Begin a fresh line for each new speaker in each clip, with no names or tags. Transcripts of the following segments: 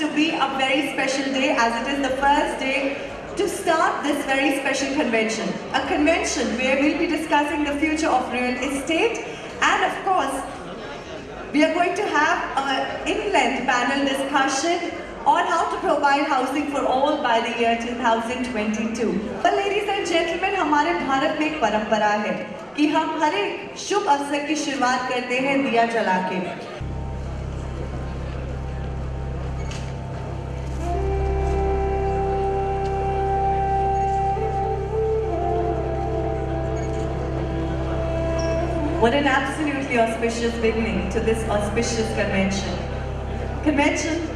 to be a very special day, as it is the first day to start this very special convention. A convention where we'll be discussing the future of real estate, and of course, we are going to have an in-length panel discussion on how to provide housing for all by the year 2022. Well, ladies and gentlemen, हमारे भारत में एक परंपरा है कि हम हर एक शुभ अवसर की शुरुआत करते हैं दिया जला के। What an absolutely auspicious beginning to this auspicious convention. Convention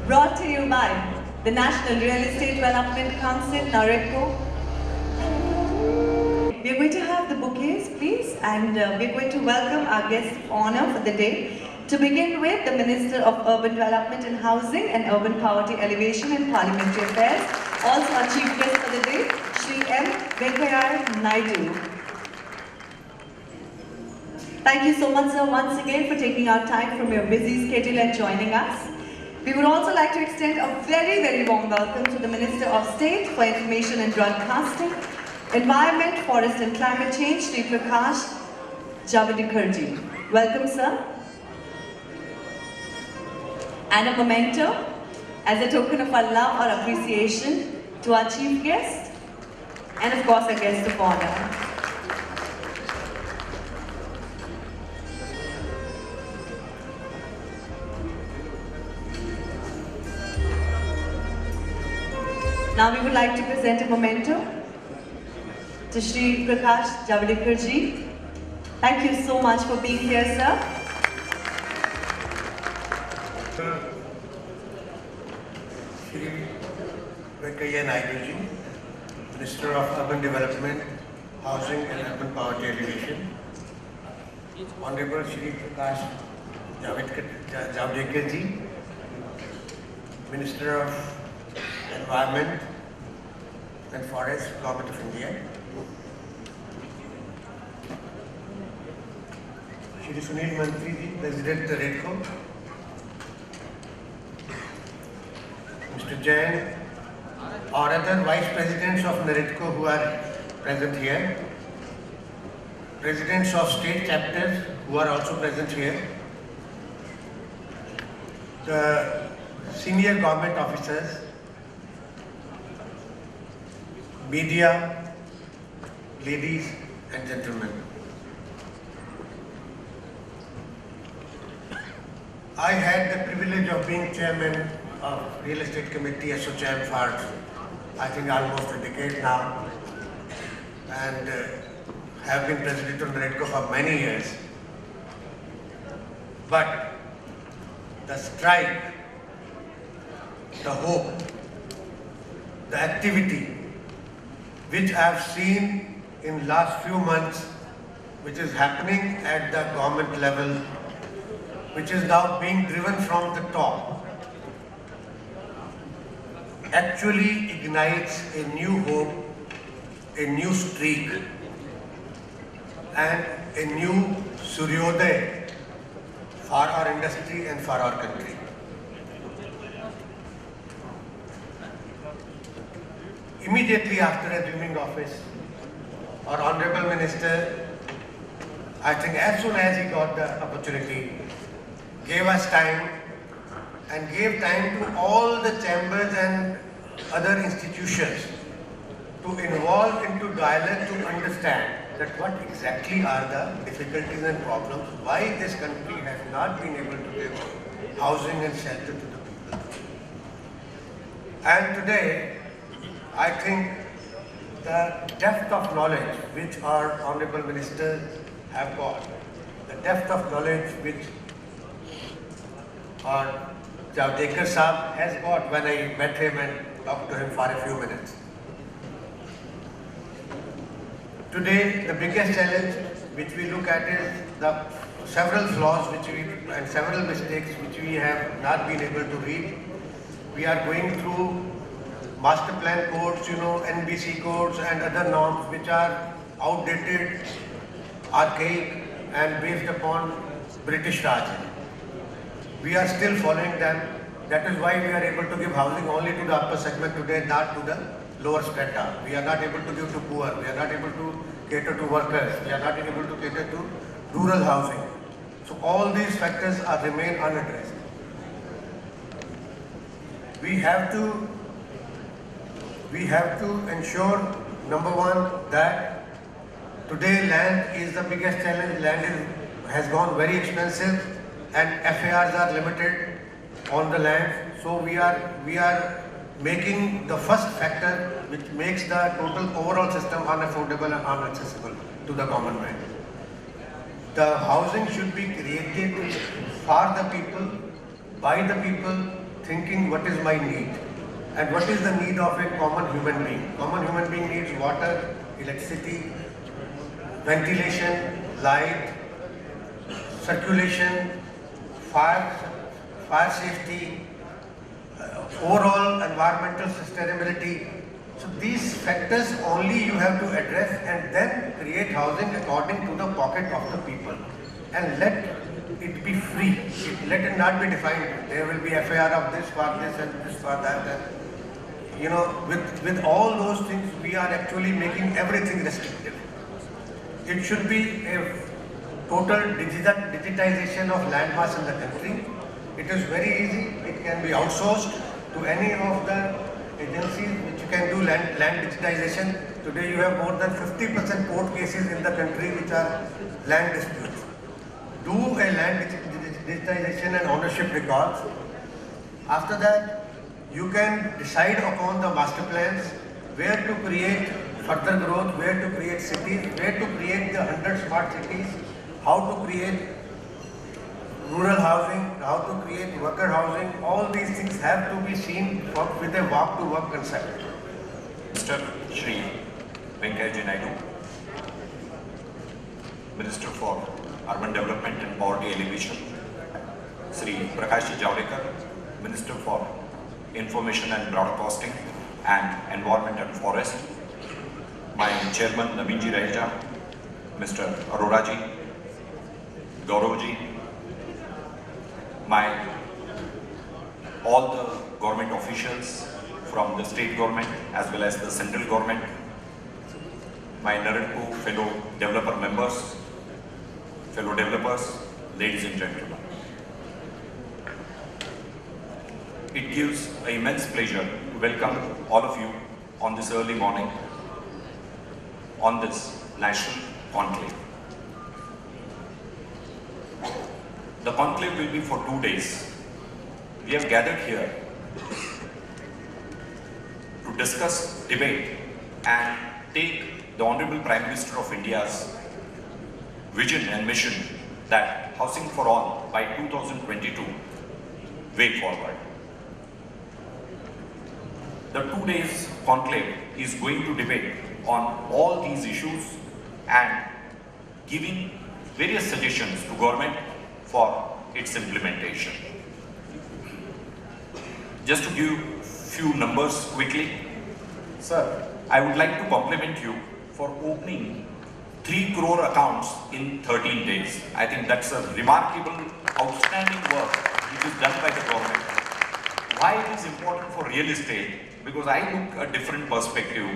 brought to you by the National Real Estate Development Council, Naredco. We're going to have the bouquets, please, and we're going to welcome our guest of honor for the day. To begin with, the Minister of Urban Development and Housing and Urban Poverty Alleviation and Parliamentary Affairs, also our Chief Guest for the day, Shri M. Venkaiah Naidu. Thank you so much, sir, once again for taking our time from your busy schedule and joining us. We would also like to extend a very, very warm welcome to the Minister of State for Information and Broadcasting, Environment, Forest and Climate Change, Shri Prakash Javadekar. Welcome, sir. And a memento, as a token of our love or appreciation, to our chief guest, and of course, our guest of honor. Now we would like to present a memento to Shri Prakash Javadekar ji. Thank you so much for being here, sir.
Shri Venkaiah Naidu ji, Minister of Urban Development, Housing and Urban Poverty Alleviation. Honorable Shri Prakash Javadekar ji, Minister of Environment and Forest, Government of India. Shri Sunil Mantri ji, President Naredco. Mr. Jain, or other Vice Presidents of Naredco who are present here. Presidents of state chapters who are also present here. The senior government officers, media, ladies and gentlemen. I had the privilege of being chairman of Real Estate Committee SOCHAM for I think almost a decade now, and have been president of Naredco for many years. But the strike, the hope, the activity which I have seen in last few months, which is happening at the government level, which is now being driven from the top, actually ignites a new hope, a new streak, and a new Suryodaya for our industry and for our country. Immediately after assuming office, our Honorable Minister, I think as soon as he got the opportunity, gave us time and gave time to all the chambers and other institutions to involve into dialogue to understand that what exactly are the difficulties and problems, why this country has not been able to give housing and shelter to the people. And today, I think the depth of knowledge which our Honorable Ministers have got, the depth of knowledge which our Javadekar Saab has got when I met him and talked to him for a few minutes. Today, the biggest challenge which we look at is the several flaws and several mistakes which we have not been able to read. We are going through master plan codes, NBC codes and other norms which are outdated, archaic and based upon British Raj. We are still following them That is why we are able to give housing only to the upper segment today, not to the lower strata. We are not able to give to poor. We are not able to cater to workers. We are not able to cater to rural housing. So all these factors are remain unaddressed. We have to ensure, number one, that today land is the biggest challenge. Has gone very expensive and FARs are limited on the land. So we are making the first factor which makes the total overall system unaffordable and inaccessible to the common man. The housing should be created for the people, by the people, thinking what is my need and what is the need of a common human being. Common human being needs water, electricity, ventilation, light, circulation, fire safety, overall environmental sustainability. So these factors only you have to address and then create housing according to the pocket of the people and let it be free. Let it not be defined. There will be FAR of this for this and this for that. And, you know, with all those things, we are actually making everything restrictive. It should be a total digitization of land mass in the country. It is very easy. It can be outsourced to any of the agencies which can do land digitization. Today you have more than 50% court cases in the country which are land disputes. Do a land digitization and ownership records. After that, you can decide upon the master plans where to create further growth, where to create cities, where to create the 100 smart cities, how to create rural housing, how to create worker housing. All these things have to be seen with a walk-to-work concept.
Mr. Shri Venkaiah Naidu, Minister for Urban Development and Poverty Alleviation, Shri Prakash Javadekar, Minister for Information and Broadcasting and Environment and Forest, my Chairman Naveenji Raheja, Mr. Aroraji, Gauravji, all the government officials from the state government as well as the central government, my Naredco fellow developer members, fellow developers, ladies and gentlemen. It gives an immense pleasure to welcome all of you on this early morning on this national conclave. The conclave will be for 2 days. We have gathered here to discuss, debate and take the Honorable Prime Minister of India's vision and mission that housing for all by 2022 way forward. The 2 days conclave is going to debate on all these issues and giving various suggestions to government for its implementation. Just to give few numbers quickly, sir, I would like to compliment you for opening 3 crore accounts in 13 days. I think that's a remarkable, outstanding work which is done by the government. Why it is important for real estate? Because I look a different perspective.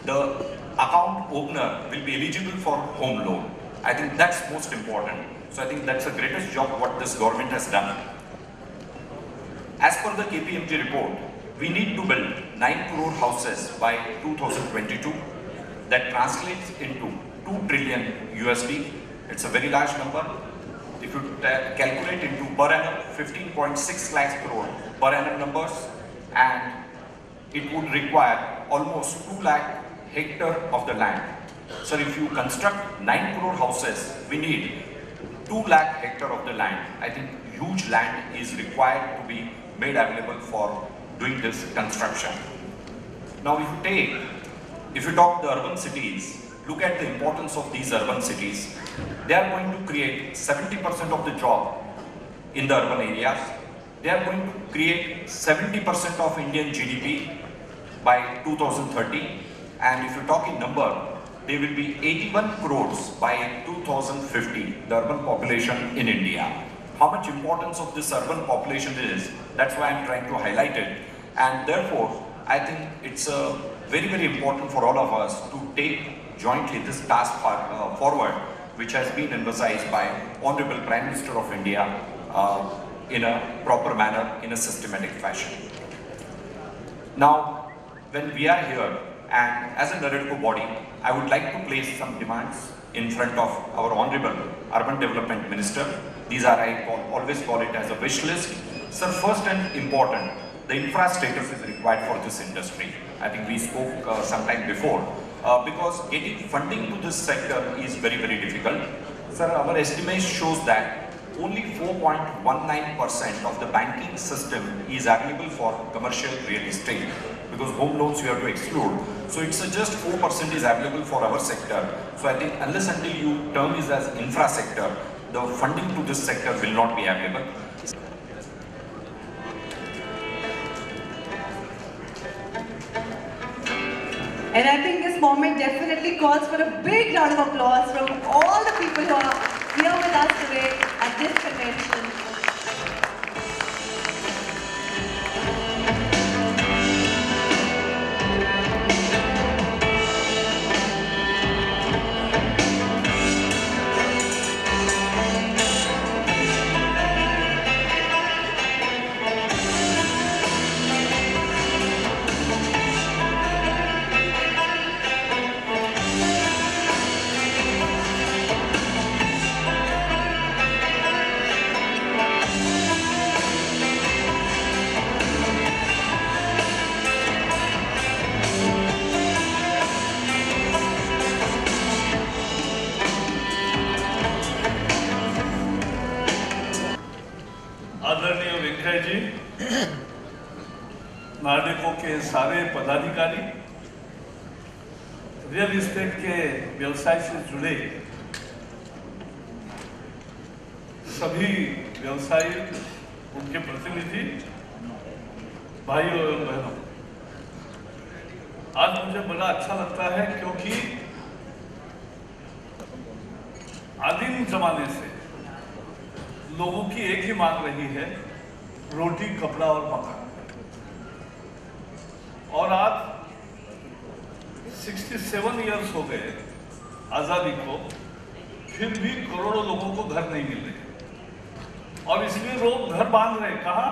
The account opener will be eligible for home loan. I think that's most important. So I think that's the greatest job what this government has done. As per the KPMG report, we need to build 9 crore houses by 2022. That translates into 2 trillion USD. It's a very large number. If you calculate into per annum, 15.6 lakhs crore per annum numbers, and it would require almost 2 lakh hectare of the land. So if you construct 9 crore houses, we need 2 lakh hectare of the land. I think huge land is required to be made available for doing this construction. Now if you talk the urban cities, look at the importance of these urban cities. They are going to create 70% of the job in the urban areas. They are going to create 70% of Indian GDP by 2030. And if you talk in number, they will be 81 crores by 2050, the urban population in India. How much importance of this urban population is That's why I'm trying to highlight it. And therefore, I think it's very, very important for all of us to take jointly this task forward, which has been emphasized by Honorable Prime Minister of India in a proper manner, in a systematic fashion. Now, when we are here, and as a Naredco body, I would like to place some demands in front of our Honorable Urban Development Minister. These are, always call it as a wish list. Sir, first and important, the infra status is required for this industry. I think we spoke some time before, because getting funding to this sector is very, very difficult. Sir, our estimate shows that only 4.19% of the banking system is available for commercial real estate, because home loans you have to exclude. So it's just 4% is available for our sector. So I think unless until you term it as infra sector, the funding to this sector will not be available.
And I think this moment definitely calls for a big round of applause from all the people who are here with us today at this convention.
जी, नारेको के सारे पदाधिकारी, real estate के व्यवसाय से जुड़े सभी व्यवसायी, उनके प्रतिनिधि, भाइयों एवं बहनों, आज मुझे बड़ा अच्छा लगता है क्योंकि आदिम जमाने से लोगों की एक ही मांग रही है, रोटी, कपड़ा और मकान। और आज 67 इयर्स हो गए आजादी को, फिर भी करोड़ों लोगों को घर नहीं मिल रहे और इसलिए लोग घर बांध रहे। कहा?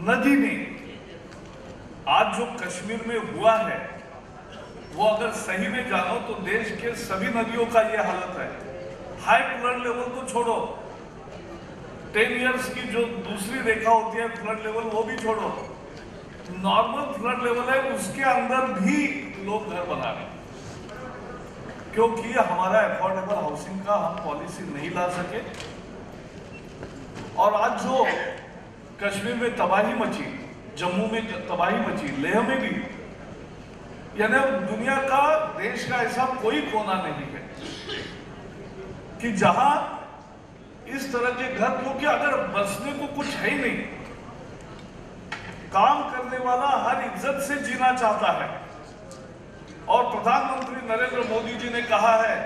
नदी में। आज जो कश्मीर में हुआ है वो अगर सही में जानो तो देश के सभी नदियों का ये हालत है। हाई फ्लड लेवल तो छोड़ो, 10 इयर्स की जो दूसरी रेखा होती है फ्लड लेवल, वो भी छोड़ो, नॉर्मल फ्लड लेवल है उसके अंदर भी लोग घर बना रहे क्योंकि हमारा अफोर्डेबल हाउसिंग का हम पॉलिसी नहीं ला सके। और आज जो कश्मीर में तबाही मची, जम्मू में तबाही मची, लेह में भी, यानी दुनिया का, देश का ऐसा कोई कोना नहीं है कि जहां इस तरह के घर, क्योंकि अगर बसने को कुछ है ही नहीं, काम करने वाला हर इज्जत से जीना चाहता है। और प्रधानमंत्री नरेंद्र मोदी जी ने कहा है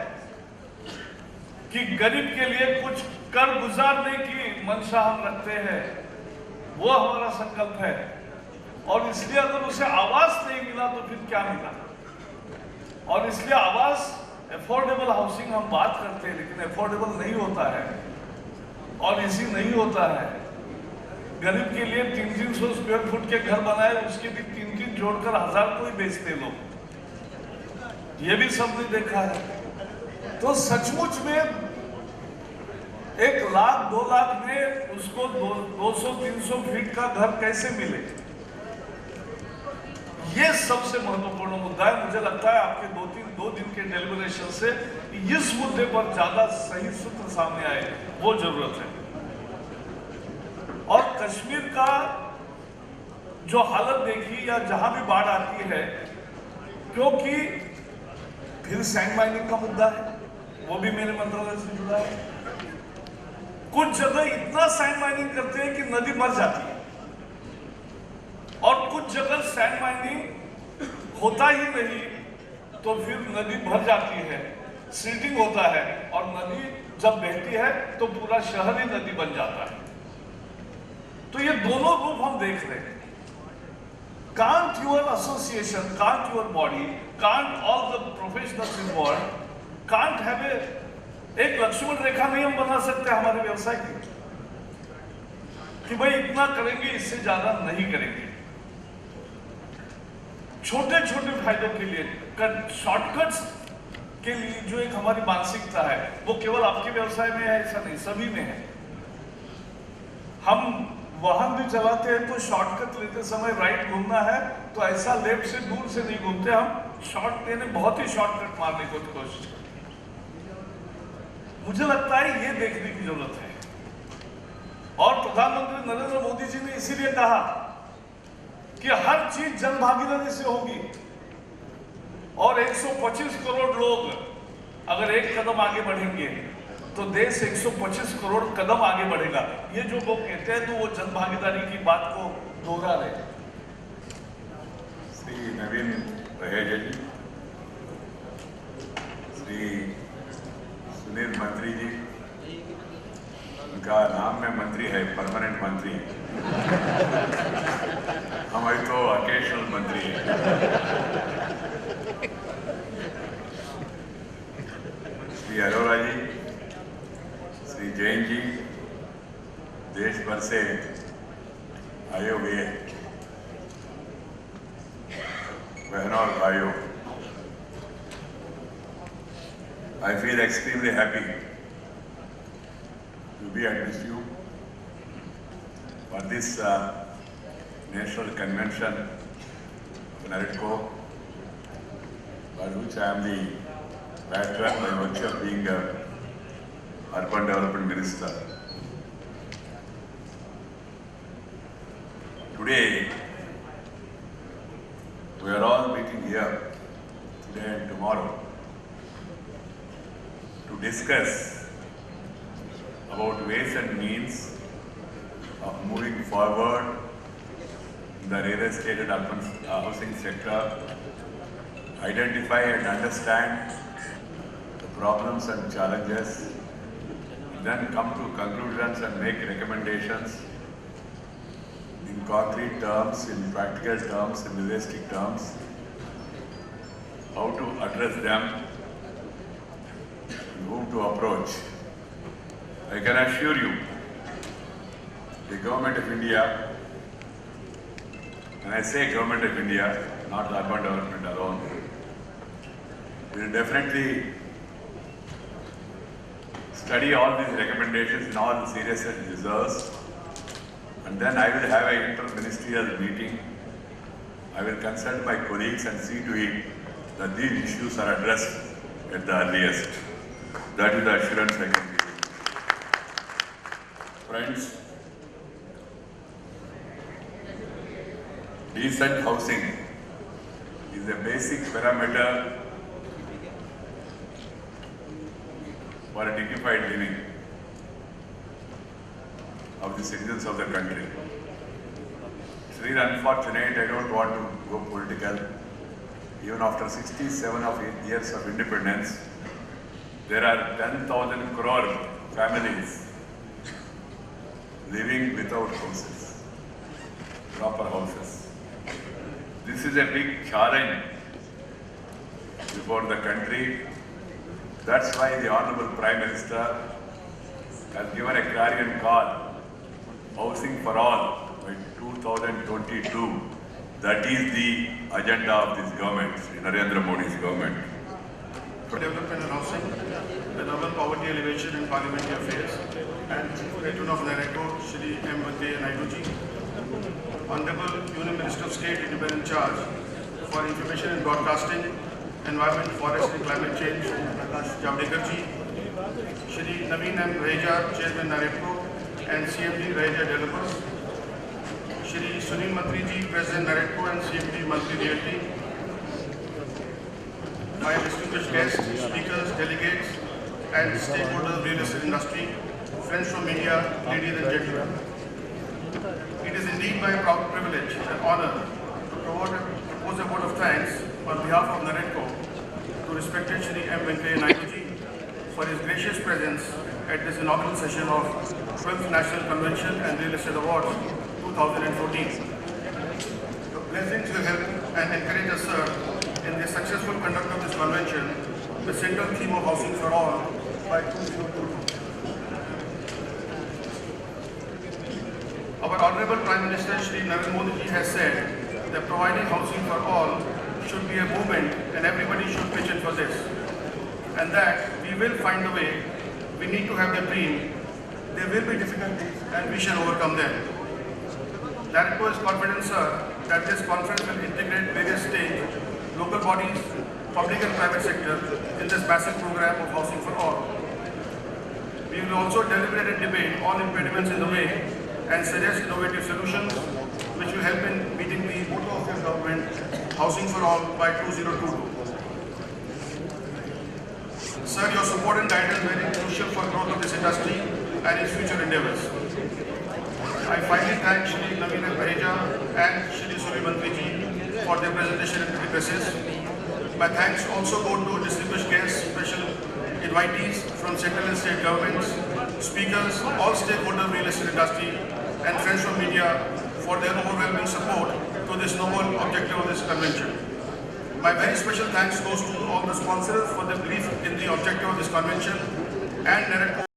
कि गरीब के लिए कुछ कर गुजारने की मंशा हम रखते हैं, वो हमारा संकल्प है। और इसलिए अगर उसे आवास नहीं मिला तो फिर क्या मिला? और इसलिए आवास, अफोर्डेबल हाउसिंग हम बात करते हैं लेकिन अफोर्डेबल नहीं होता है और इसी नहीं होता है। गरीब के लिए 300-300 स्क्वायर फुट के घर बनाए, उसके भी 3-3 जोड़कर 1000 को ही बेचते लोग, ये भी सबने देखा है। तो सचमुच में 1 लाख 2 लाख में उसको 200-300 फीट का घर कैसे मिले? ये सबसे महत्वपूर्ण मुद्दा है। मुझे लगता है आपके 2 दिन के डेलिब्रेशन से इस मुद्दे पर ज्यादा सही सूत्र सामने आए, वो जरूरत है। और कश्मीर का जो हालत देखी, या जहां भी बाढ़ आती है, क्योंकि फिर सैंड माइनिंग का मुद्दा है, वो भी मेरे मंत्रालय से जुड़ा है। कुछ जगह इतना सैंड माइनिंग करते हैं कि नदी मर जाती है और कुछ जगह सैंड माइनिंग होता ही नहीं तो फिर नदी भर जाती है, सीटिंग होता है और नदी जब बहती है तो पूरा शहर ही नदी बन जाता है। तो ये दोनों रूप हम देख रहे हैं। Can't your association, can't your body, can't all the professionals involved, can't have एक लक्ष्मण रेखा नियम बना सकते हैं हमारे व्यवसाय के कि भाई इतना करेंगे, इससे ज्यादा नहीं करेंगे। छोटे छोटे फायदों के लिए, शॉर्टकट्स के लिए जो एक हमारी मानसिकता है वो केवल आपके व्यवसाय में है ऐसा नहीं, सभी में है। हम वाहन भी चलाते हैं तो शॉर्टकट लेते समय राइट घूमना है तो ऐसा लेफ्ट से दूर से नहीं घूमते, हम शॉर्ट लेने बहुत ही शॉर्टकट मारने की कोशिश करते। मुझे लगता है ये देखने की जरूरत है और प्रधानमंत्री नरेंद्र मोदी जी ने इसीलिए कहा कि हर चीज जन भागीदारी से होगी और 125 करोड़ लोग अगर एक कदम आगे बढ़ेंगे तो देश 125 करोड़ कदम आगे बढ़ेगा। ये जो लोग कहते हैं तो वो जन भागीदारी की बात को दोहरा रहे हैं।
श्री नवीन रहेजा जी, श्री सुनील मंत्री जी, उनका नाम में मंत्री है, परमानेंट मंत्री, हमारी तो ऑकेशनल मंत्री है। श्री अरोरा जी, श्री जैन जी, देश भर से आए हुए बहनों और भाइयों, I feel extremely happy to be at you for this national convention of Naredco, for which I am the patron by virtue of being a urban development minister. Today, we are all meeting here today and tomorrow to discuss about ways and means of moving forward in the real estate and urban housing sector, identify and understand the problems and challenges, then come to conclusions and make recommendations in concrete terms, in practical terms, in realistic terms, how to address them, and whom to approach. I can assure you, the Government of India, and I say Government of India, not urban development alone, will definitely study all these recommendations in all the seriousness it deserves, and then I will have an inter-ministerial meeting. I will consult my colleagues and see to it that these issues are addressed at the earliest. That is the assurance I can give. Friends, decent housing is a basic parameter for a dignified living of the citizens of the country. It's really unfortunate, I don't want to go political. Even after 67 years of independence, there are 10,000 crore families living without houses, proper houses. This is a big challenge before the country. That's why the Honorable Prime Minister has given a clarion call, housing for all by 2022. That is the agenda of this government, Narendra Modi's government.
For development and housing, the urban poverty elevation and parliamentary affairs, and Patron of Naredco, Shri M. Venkaiah Naidu ji, Honorable Union Minister of State Independent Charge for Information and Broadcasting, Environment, Forest and Climate Change, Prakash Javadekar ji, Shri Naveen M. Raheja, Chairman Naredco and CMD Raheja Developers, Shri Sunil Mantri ji, President Naredco and CMD Mantri Realty, my distinguished guests, speakers, delegates, and stakeholders of the real estate industry, friends from media, ladies and gentlemen. It is indeed my proud privilege and honor to propose a vote of thanks on behalf of Naredco to respected Shri M. Venkaiah Naidu ji for his gracious presence at this inaugural session of 12th National Convention and Real Estate Awards 2014. Your blessings will help and encourage us, sir, in the successful conduct of this convention, the central theme of Housing for All by 2022. Our Honorable Prime Minister Shri Naredco Modi ji has said that providing housing for all should be a movement and everybody should pitch in for this. And that we will find a way. We need to have the dream. There will be difficulties and we shall overcome them. Naredco is confident, sir, that this conference will integrate various state, local bodies, public and private sector in this massive program of housing for all. We will also deliberate and debate all impediments in the way and suggest innovative solutions which will help in meeting the motto of your government, Housing for All by 2022. Sir, your support and guidance are very crucial for growth of this industry and its future endeavors. I finally thank Shri Naveen Pareja and Shri Suri Mantri ji for their presentation and addresses. My thanks also go to distinguished guests, special invitees from central and state governments, speakers, all stakeholders of the real estate industry, and friends from media for their overwhelming support to this noble objective of this convention. My very special thanks goes to all the sponsors for their belief in the objective of this convention and Naredco